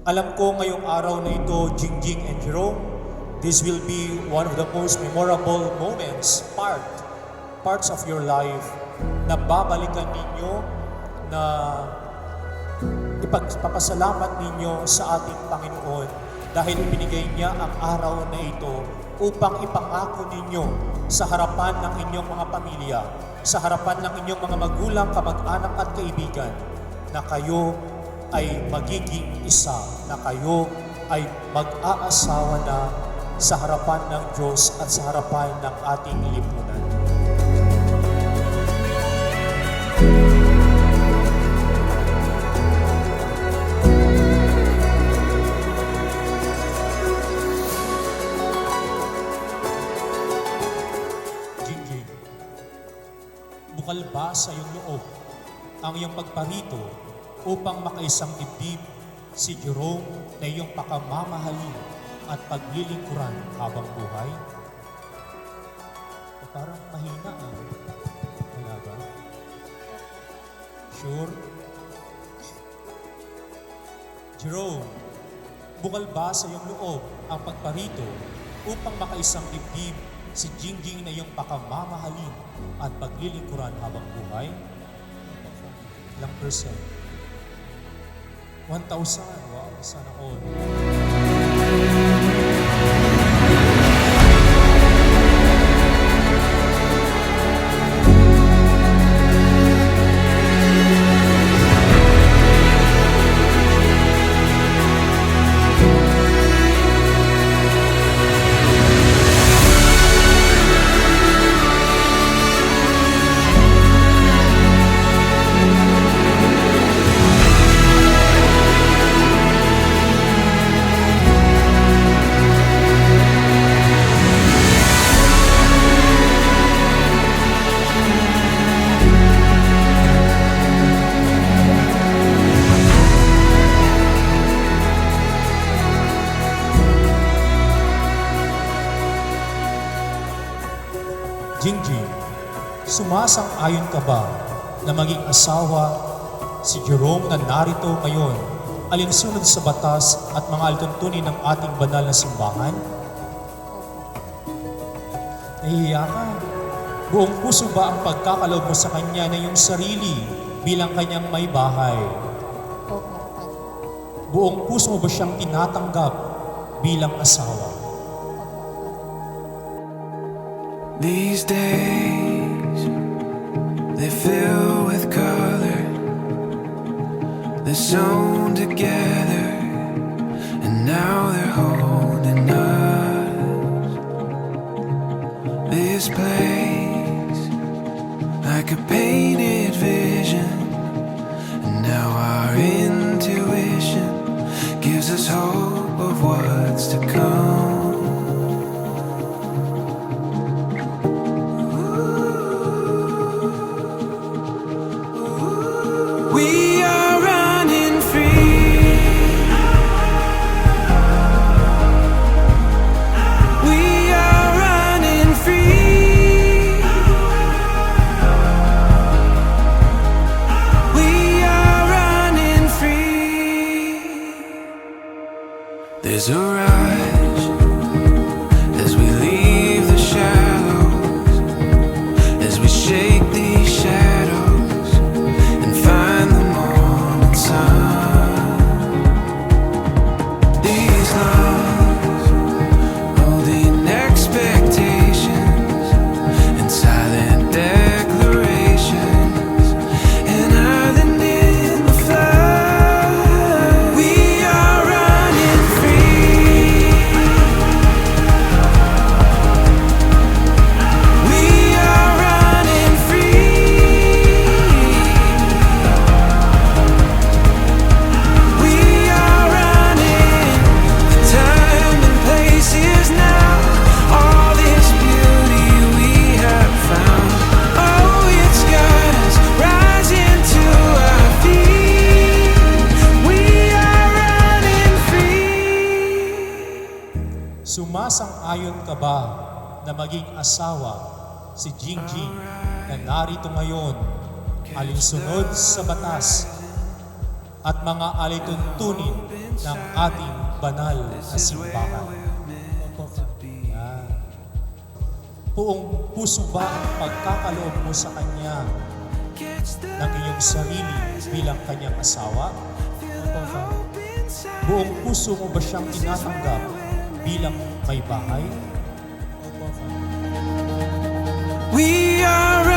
Alam ko ngayong araw na ito, Jingjing and Jerome, this will be one of the most memorable moments, parts of your life na babalikan ninyo, na ipagpapasalamat ninyo sa ating Panginoon dahil ibinigay niya ang araw na ito upang ipangako ninyo sa harapan ng inyong mga pamilya, sa harapan ng inyong mga magulang, kamag-anak at kaibigan, na kayo ay magiging isa, na kayo ay mag-aasawa na sa harapan ng Diyos at sa harapan ng ating lipunan. Jingjing, bukal ba sa iyong loob ang iyong pagparito upang makaisang dibdib si Jerome na iyong pakamamahalin at paglilingkuran habang buhay? Parang mahina Wala ba? Sure? Jerome, bukal ba sa iyong loob ang pagparito upang makaisang dibdib si Jingjing na iyong pakamamahalin at paglilingkuran habang buhay? Ilang percent? 1,000. Wow, sana all. Jingjing, sumasang-ayon ka ba na maging asawa si Jerome na narito ngayon, alinsunod sa batas at mga alituntunin ng ating banal na simbahan? Nahihiya ka? Buong puso ba ang pagkakaloob mo sa kanya na iyong sarili bilang kanyang may bahay? Buong puso mo ba siyang tinatanggap bilang asawa? These days, they fill with color. They're sewn together, and now they're holding us. This place, like a painted vision, and now our intuition gives us hope of what's to come. We are running free. We are running free. We are running free. There's a rush as we leave the shallows, as we shake these shadows. Sumasang-ayon ka ba na maging asawa si Jingjing na narito ngayon, alinsunod sa batas at mga alituntunin ng ating banal na simbahan. Yan. Buong puso ba ang pagkakaloob mo sa Kanya ng iyong sarili bilang Kanyang asawa? Buong puso mo ba siyang tinatanggap bilang may bahay? We are